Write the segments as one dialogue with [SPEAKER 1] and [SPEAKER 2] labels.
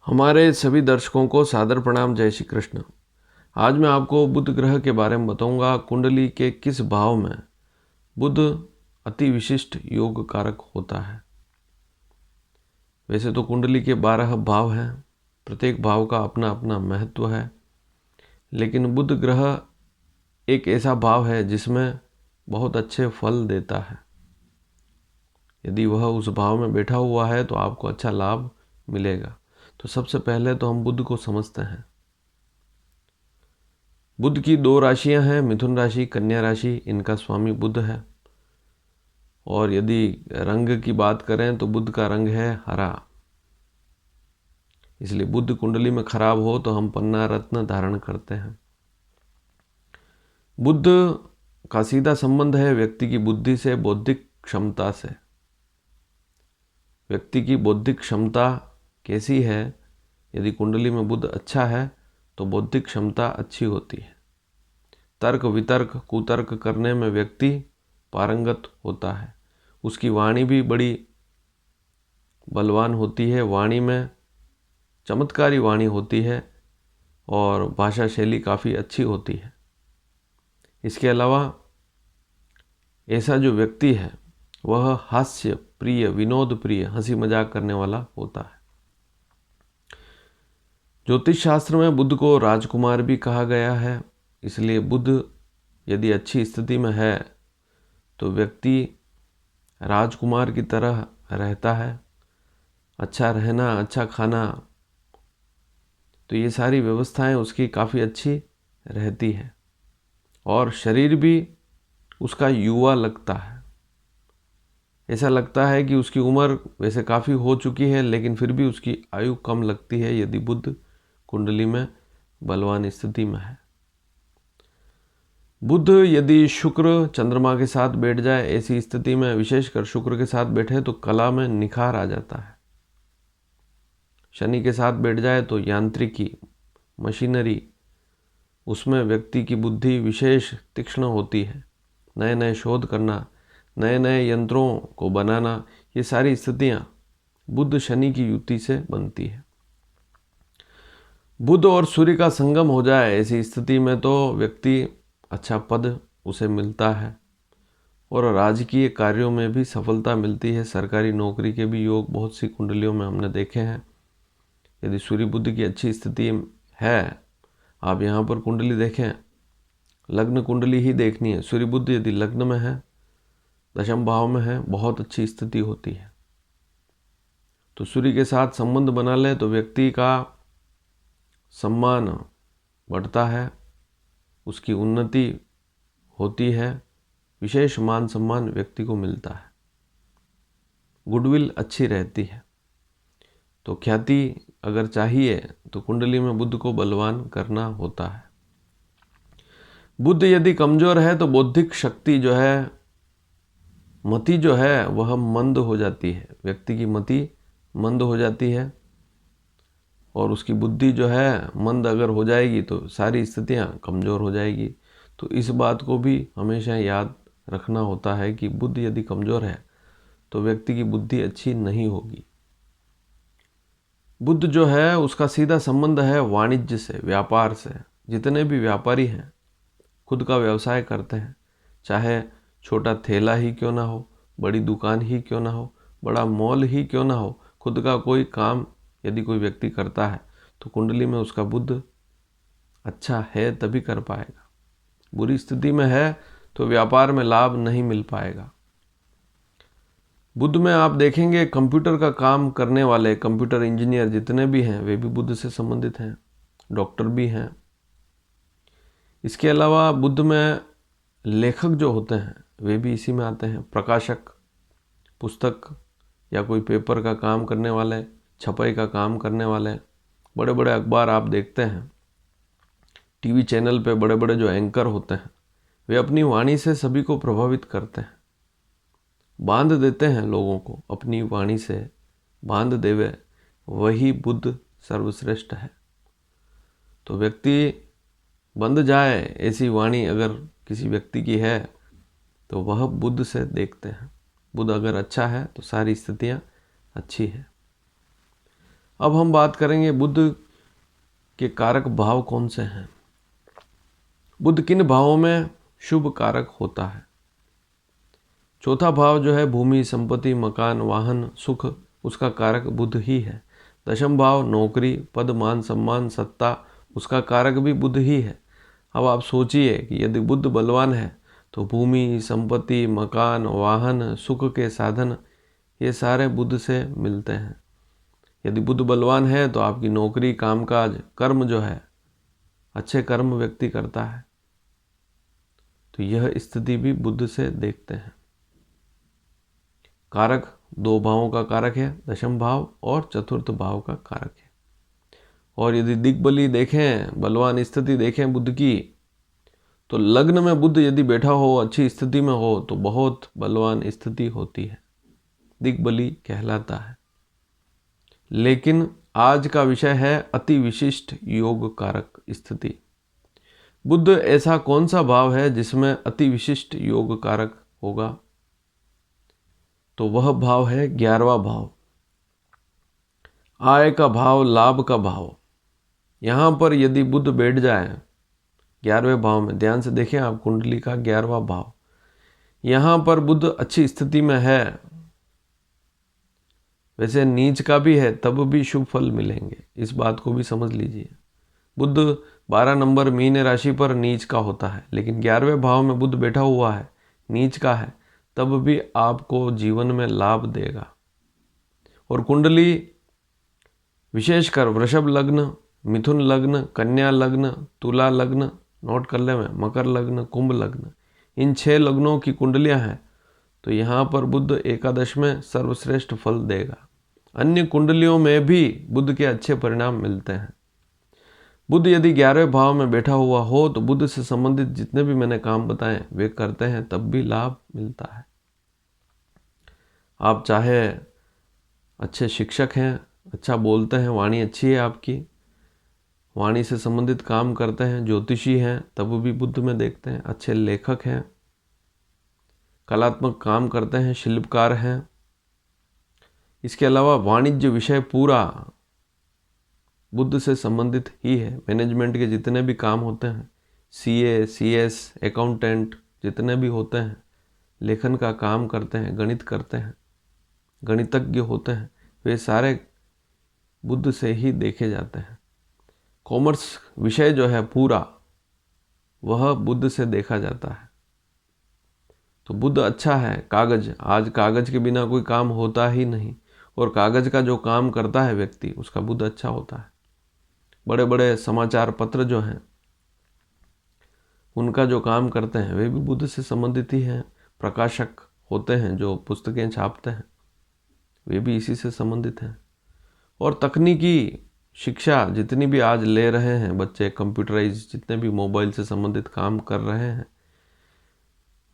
[SPEAKER 1] हमारे सभी दर्शकों को सादर प्रणाम। जय श्री कृष्ण। आज मैं आपको बुध ग्रह के बारे में बताऊंगा। कुंडली के किस भाव में बुध अति विशिष्ट योग कारक होता है। वैसे तो कुंडली के 12 भाव हैं, प्रत्येक भाव का अपना अपना महत्व है, लेकिन बुध ग्रह एक ऐसा भाव है जिसमें बहुत अच्छे फल देता है। यदि वह उस भाव में बैठा हुआ है तो आपको अच्छा लाभ मिलेगा। तो सबसे पहले तो हम बुध को समझते हैं। बुध की 2 राशियां हैं, मिथुन राशि, कन्या राशि। इनका स्वामी बुध है। और यदि रंग की बात करें तो बुध का रंग है हरा। इसलिए बुध कुंडली में खराब हो तो हम पन्ना रत्न धारण करते हैं। बुध का सीधा संबंध है व्यक्ति की बुद्धि से, बौद्धिक क्षमता से। व्यक्ति की बौद्धिक क्षमता कैसी है? यदि कुंडली में बुध अच्छा है तो बौद्धिक क्षमता अच्छी होती है। तर्क वितर्क कुतर्क करने में व्यक्ति पारंगत होता है। उसकी वाणी भी बड़ी बलवान होती है। वाणी में चमत्कारी वाणी होती है और भाषा शैली काफ़ी अच्छी होती है। इसके अलावा ऐसा जो व्यक्ति है वह हास्य प्रिय, विनोद प्रिय, हंसी मजाक करने वाला होता है। ज्योतिष शास्त्र में बुध को राजकुमार भी कहा गया है। इसलिए बुध यदि अच्छी स्थिति में है तो व्यक्ति राजकुमार की तरह रहता है। अच्छा रहना, अच्छा खाना, तो ये सारी व्यवस्थाएं उसकी काफ़ी अच्छी रहती है। और शरीर भी उसका युवा लगता है। ऐसा लगता है कि उसकी उम्र वैसे काफ़ी हो चुकी है, लेकिन फिर भी उसकी आयु कम लगती है यदि बुध कुंडली में बलवान स्थिति में है। बुध यदि शुक्र चंद्रमा के साथ बैठ जाए, ऐसी स्थिति में विशेषकर शुक्र के साथ बैठे तो कला में निखार आ जाता है। शनि के साथ बैठ जाए तो यांत्रिकी, मशीनरी, उसमें व्यक्ति की बुद्धि विशेष तीक्ष्ण होती है। नए नए शोध करना, नए नए यंत्रों को बनाना, ये सारी स्थितियां बुध शनि की युति से बनती है। बुध और सूर्य का संगम हो जाए ऐसी स्थिति में तो व्यक्ति अच्छा पद उसे मिलता है और राजकीय कार्यों में भी सफलता मिलती है। सरकारी नौकरी के भी योग बहुत सी कुंडलियों में हमने देखे हैं। यदि सूर्य बुध की अच्छी स्थिति है, आप यहाँ पर कुंडली देखें, लग्न कुंडली ही देखनी है। सूर्य बुध यदि लग्न में है, दशम भाव में है, बहुत अच्छी स्थिति होती है। तो सूर्य के साथ संबंध बना ले तो व्यक्ति का सम्मान बढ़ता है, उसकी उन्नति होती है, विशेष मान सम्मान व्यक्ति को मिलता है, गुडविल अच्छी रहती है। तो ख्याति अगर चाहिए तो कुंडली में बुध को बलवान करना होता है। बुध यदि कमजोर है तो बौद्धिक शक्ति जो है, मति जो है, वह मंद हो जाती है। व्यक्ति की मति मंद हो जाती है और उसकी बुद्धि जो है मंद अगर हो जाएगी तो सारी स्थितियां कमज़ोर हो जाएगी। तो इस बात को भी हमेशा याद रखना होता है कि बुध यदि कमज़ोर है तो व्यक्ति की बुद्धि अच्छी नहीं होगी। बुध जो है उसका सीधा संबंध है वाणिज्य से, व्यापार से। जितने भी व्यापारी हैं, खुद का व्यवसाय करते हैं, चाहे छोटा ठेला ही क्यों ना हो, बड़ी दुकान ही क्यों ना हो, बड़ा मॉल ही क्यों ना हो, खुद का कोई काम यदि कोई व्यक्ति करता है तो कुंडली में उसका बुध अच्छा है तभी कर पाएगा। बुरी स्थिति में है तो व्यापार में लाभ नहीं मिल पाएगा। बुध में आप देखेंगे कंप्यूटर का काम करने वाले, कंप्यूटर इंजीनियर जितने भी हैं वे भी बुध से संबंधित हैं, डॉक्टर भी हैं। इसके अलावा बुध में लेखक जो होते हैं वे भी इसी में आते हैं। प्रकाशक, पुस्तक या कोई पेपर का काम करने वाले, छपाई का काम करने वाले, बड़े बड़े अखबार आप देखते हैं, टीवी चैनल पे बड़े बड़े जो एंकर होते हैं वे अपनी वाणी से सभी को प्रभावित करते हैं, बांध देते हैं लोगों को। अपनी वाणी से बांध देवे वही बुध सर्वश्रेष्ठ है। तो व्यक्ति बंध जाए ऐसी वाणी अगर किसी व्यक्ति की है तो वह बुध से देखते हैं। बुध अगर अच्छा है तो सारी स्थितियां अच्छी है। अब हम बात करेंगे बुध के कारक भाव कौन से हैं। बुध किन भावों में शुभ कारक होता है। चौथा भाव जो है भूमि, संपत्ति, मकान, वाहन, सुख, उसका कारक बुध ही है। दशम भाव नौकरी, पद, मान सम्मान, सत्ता, उसका कारक भी बुध ही है। अब आप सोचिए कि यदि बुध बलवान है तो भूमि, संपत्ति, मकान, वाहन, सुख के साधन ये सारे बुध से मिलते हैं। यदि बुध बलवान है तो आपकी नौकरी, कामकाज, कर्म जो है अच्छे कर्म व्यक्ति करता है, तो यह स्थिति भी बुध से देखते हैं। कारक दो भावों का कारक है, दशम भाव और चतुर्थ भाव का कारक है। और यदि दिग्बली देखें, बलवान स्थिति देखें बुध की, तो लग्न में बुध यदि बैठा हो, अच्छी स्थिति में हो, तो बहुत बलवान स्थिति होती है, दिग्बली कहलाता है। लेकिन आज का विषय है अति विशिष्ट योग कारक स्थिति। बुध ऐसा कौन सा भाव है जिसमें अति विशिष्ट योग कारक होगा, तो वह भाव है 11वां भाव, आय का भाव, लाभ का भाव। यहाँ पर यदि बुध बैठ जाए 11वें भाव में, ध्यान से देखें आप कुंडली का 11वां भाव, यहाँ पर बुध अच्छी स्थिति में है, वैसे नीच का भी है तब भी शुभ फल मिलेंगे, इस बात को भी समझ लीजिए। बुध 12 नंबर मीन राशि पर नीच का होता है, लेकिन 11वें भाव में बुध बैठा हुआ है, नीच का है, तब भी आपको जीवन में लाभ देगा। और कुंडली विशेषकर वृषभ लग्न, मिथुन लग्न, कन्या लग्न, तुला लग्न, नोट कर ले में, मकर लग्न, कुंभ लग्न, इन 6 लग्नों की कुंडलियां हैं, तो यहाँ पर बुध एकादश में सर्वश्रेष्ठ फल देगा। अन्य कुंडलियों में भी बुध के अच्छे परिणाम मिलते हैं। बुध यदि 11वें भाव में बैठा हुआ हो तो बुध से संबंधित जितने भी मैंने काम बताए वे करते हैं, तब भी लाभ मिलता है। आप चाहे अच्छे शिक्षक हैं, अच्छा बोलते हैं, वाणी अच्छी है आपकी, वाणी से संबंधित काम करते हैं, ज्योतिषी हैं, तब भी बुध में देखते हैं, अच्छे लेखक हैं, कलात्मक काम करते हैं, शिल्पकार हैं, इसके अलावा वाणिज्य विषय पूरा बुध से संबंधित ही है। मैनेजमेंट के जितने भी काम होते हैं, सीए, सीएस, अकाउंटेंट जितने भी होते हैं, लेखन का काम करते हैं, गणित करते हैं, गणितज्ञ होते हैं, वे सारे बुध से ही देखे जाते हैं। कॉमर्स विषय जो है पूरा, वह बुध से देखा जाता है। तो बुध अच्छा है। कागज, आज कागज के बिना कोई काम होता ही नहीं, और कागज का जो काम करता है व्यक्ति, उसका बुध अच्छा होता है। बड़े बड़े समाचार पत्र जो हैं, उनका जो काम करते हैं वे भी बुध से संबंधित ही हैं। प्रकाशक होते हैं जो पुस्तकें छापते हैं, वे भी इसी से संबंधित हैं। और तकनीकी शिक्षा जितनी भी आज ले रहे हैं बच्चे, कंप्यूटराइज जितने भी मोबाइल से संबंधित काम कर रहे हैं,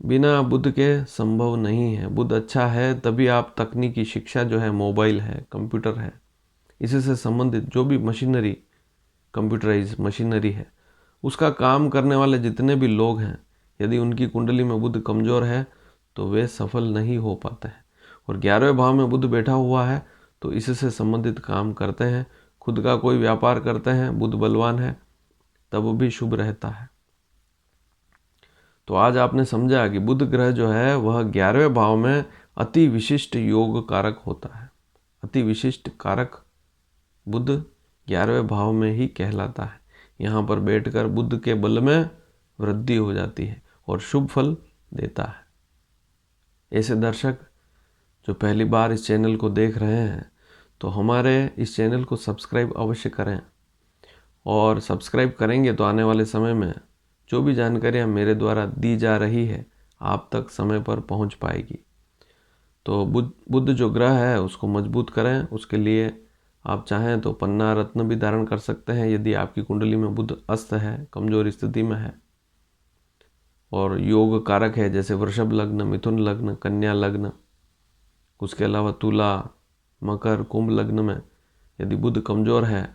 [SPEAKER 1] बिना बुध के संभव नहीं है। बुध अच्छा है तभी आप तकनीकी शिक्षा जो है, मोबाइल है, कंप्यूटर है, इसी से संबंधित जो भी मशीनरी, कंप्यूटराइज मशीनरी है, उसका काम करने वाले जितने भी लोग हैं, यदि उनकी कुंडली में बुध कमज़ोर है तो वे सफल नहीं हो पाते हैं। और 11वें भाव में बुध बैठा हुआ है तो इससे संबंधित काम करते हैं। खुद का कोई व्यापार करते हैं, बुध बलवान है, तब भी शुभ रहता है। तो आज आपने समझा कि बुध ग्रह जो है वह 11वें भाव में अति विशिष्ट योग कारक होता है। अति विशिष्ट कारक बुध 11वें भाव में ही कहलाता है। यहाँ पर बैठकर बुध के बल में वृद्धि हो जाती है और शुभ फल देता है। ऐसे दर्शक जो पहली बार इस चैनल को देख रहे हैं, तो हमारे इस चैनल को सब्सक्राइब अवश्य करें, और सब्सक्राइब करेंगे तो आने वाले समय में जो भी जानकारियाँ मेरे द्वारा दी जा रही है आप तक समय पर पहुंच पाएगी। तो बुध जो ग्रह है उसको मजबूत करें, उसके लिए आप चाहें तो पन्ना रत्न भी धारण कर सकते हैं यदि आपकी कुंडली में बुध अस्त है, कमजोर स्थिति में है। और योग कारक है जैसे वृषभ लग्न, मिथुन लग्न, कन्या लग्न, उसके अलावा तुला, मकर, कुंभ लग्न में यदि बुध कमजोर है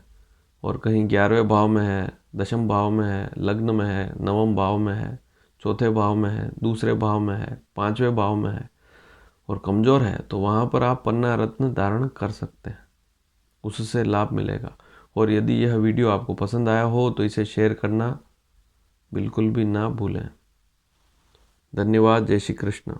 [SPEAKER 1] और कहीं 11वें भाव में है, दशम भाव में है, लग्न में है, नवम भाव में है, चौथे भाव में है, दूसरे भाव में है, 5वें भाव में है और कमज़ोर है, तो वहाँ पर आप पन्ना रत्न धारण कर सकते हैं। उससे लाभ मिलेगा। और यदि यह वीडियो आपको पसंद आया हो तो इसे शेयर करना बिल्कुल भी ना भूलें। धन्यवाद। जय श्री कृष्ण।